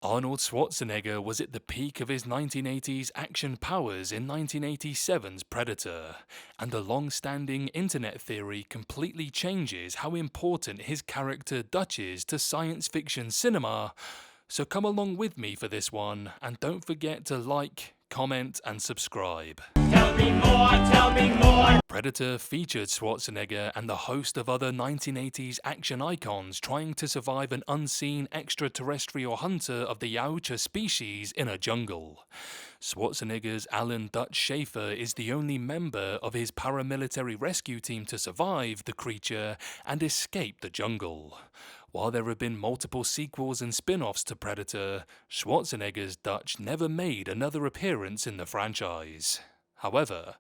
Arnold Schwarzenegger was at the peak of his 1980s action powers in 1987's Predator, and the long-standing internet theory completely changes how important his character Dutch is to science fiction cinema. So come along with me for this one, and don't forget to like, comment, and subscribe. Tell me more, tell me more. Predator featured Schwarzenegger and the host of other 1980s action icons trying to survive an unseen extraterrestrial hunter of the Yautja species in a jungle. Schwarzenegger's Alan Dutch Schaefer is the only member of his paramilitary rescue team to survive the creature and escape the jungle. While there have been multiple sequels and spin-offs to Predator, Schwarzenegger's Dutch never made another appearance in the franchise. However,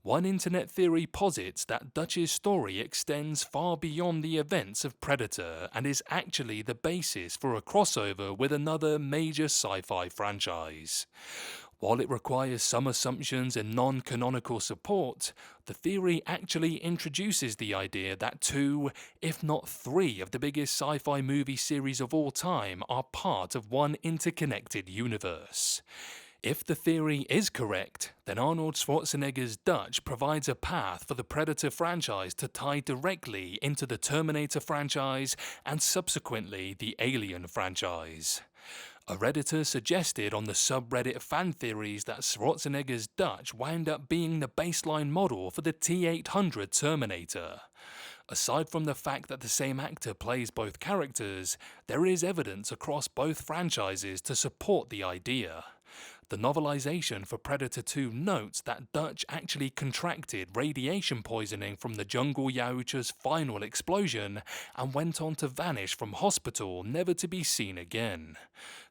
one internet theory posits that Dutch's story extends far beyond the events of Predator and is actually the basis for a crossover with another major sci-fi franchise. While it requires some assumptions and non-canonical support, the theory actually introduces the idea that two, if not three, of the biggest sci-fi movie series of all time are part of one interconnected universe. If the theory is correct, then Arnold Schwarzenegger's Dutch provides a path for the Predator franchise to tie directly into the Terminator franchise and subsequently the Alien franchise. A Redditor suggested on the subreddit fan theories that Schwarzenegger's Dutch wound up being the baseline model for the T-800 Terminator. Aside from the fact that the same actor plays both characters, there is evidence across both franchises to support the idea. The novelization for Predator 2 notes that Dutch actually contracted radiation poisoning from the jungle Yautja's final explosion and went on to vanish from hospital, never to be seen again.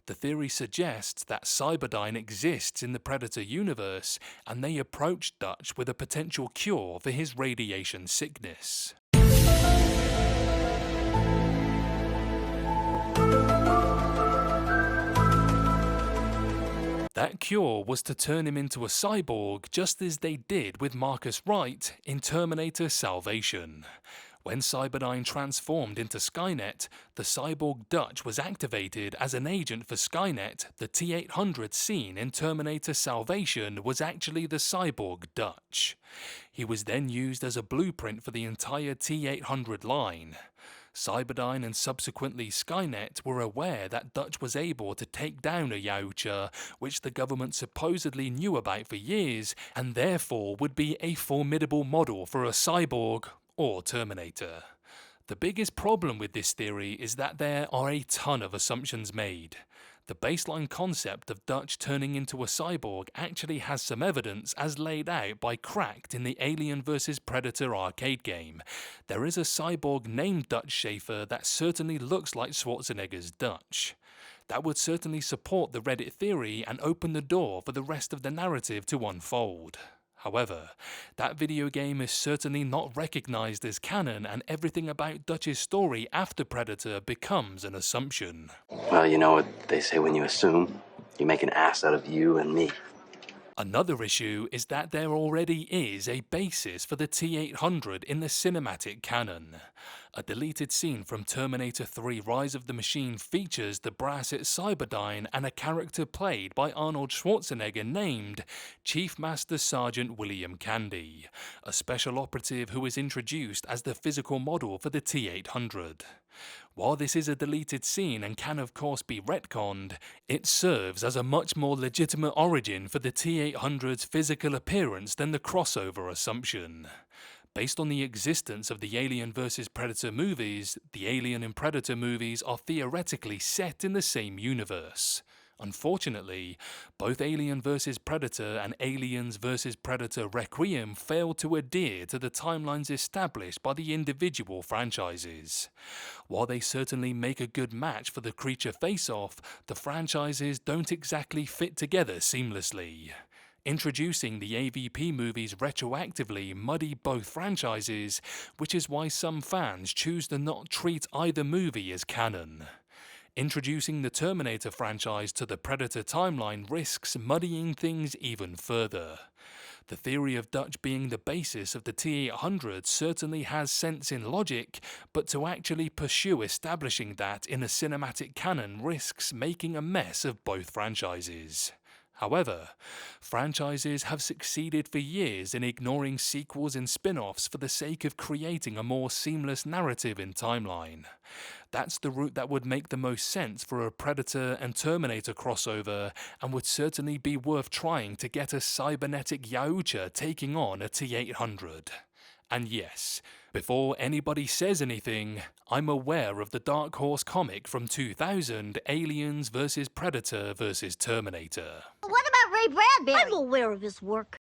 The theory suggests that Cyberdyne exists in the Predator universe, and they approached Dutch with a potential cure for his radiation sickness. That cure was to turn him into a cyborg, just as they did with Marcus Wright in Terminator Salvation. When Cyberdyne transformed into Skynet, the cyborg Dutch was activated as an agent for Skynet. The T-800 seen in Terminator Salvation was actually the cyborg Dutch. He was then used as a blueprint for the entire T-800 line. Cyberdyne and subsequently Skynet were aware that Dutch was able to take down a Yautja, which the government supposedly knew about for years, and therefore would be a formidable model for a cyborg or Terminator. The biggest problem with this theory is that there are a ton of assumptions made. The baseline concept of Dutch turning into a cyborg actually has some evidence as laid out by Cracked in the Alien vs Predator arcade game. There is a cyborg named Dutch Schaefer that certainly looks like Schwarzenegger's Dutch. That would certainly support the Reddit theory and open the door for the rest of the narrative to unfold. However, that video game is certainly not recognized as canon, and everything about Dutch's story after Predator becomes an assumption. Well, you know what they say when you assume, you make an ass out of you and me. Another issue is that there already is a basis for the T-800 in the cinematic canon. A deleted scene from Terminator 3 Rise of the Machine features the brass at Cyberdyne and a character played by Arnold Schwarzenegger named Chief Master Sergeant William Candy, a special operative who is introduced as the physical model for the T-800. While this is a deleted scene and can of course be retconned, it serves as a much more legitimate origin for the T-800's physical appearance than the crossover assumption. Based on the existence of the Alien vs Predator movies, the Alien and Predator movies are theoretically set in the same universe. Unfortunately, both Alien vs Predator and Aliens vs Predator Requiem failed to adhere to the timelines established by the individual franchises. While they certainly make a good match for the creature face-off, the franchises don't exactly fit together seamlessly. Introducing the AVP movies retroactively muddy both franchises, which is why some fans choose to not treat either movie as canon. Introducing the Terminator franchise to the Predator timeline risks muddying things even further. The theory of Dutch being the basis of the T-800 certainly has sense in logic, but to actually pursue establishing that in a cinematic canon risks making a mess of both franchises. However, franchises have succeeded for years in ignoring sequels and spin-offs for the sake of creating a more seamless narrative in timeline. That's the route that would make the most sense for a Predator and Terminator crossover, and would certainly be worth trying to get a cybernetic Yautja taking on a T-800. And yes, before anybody says anything, I'm aware of the Dark Horse comic from 2000, Aliens vs. Predator vs. Terminator. What about Ray Bradbury? I'm aware of his work.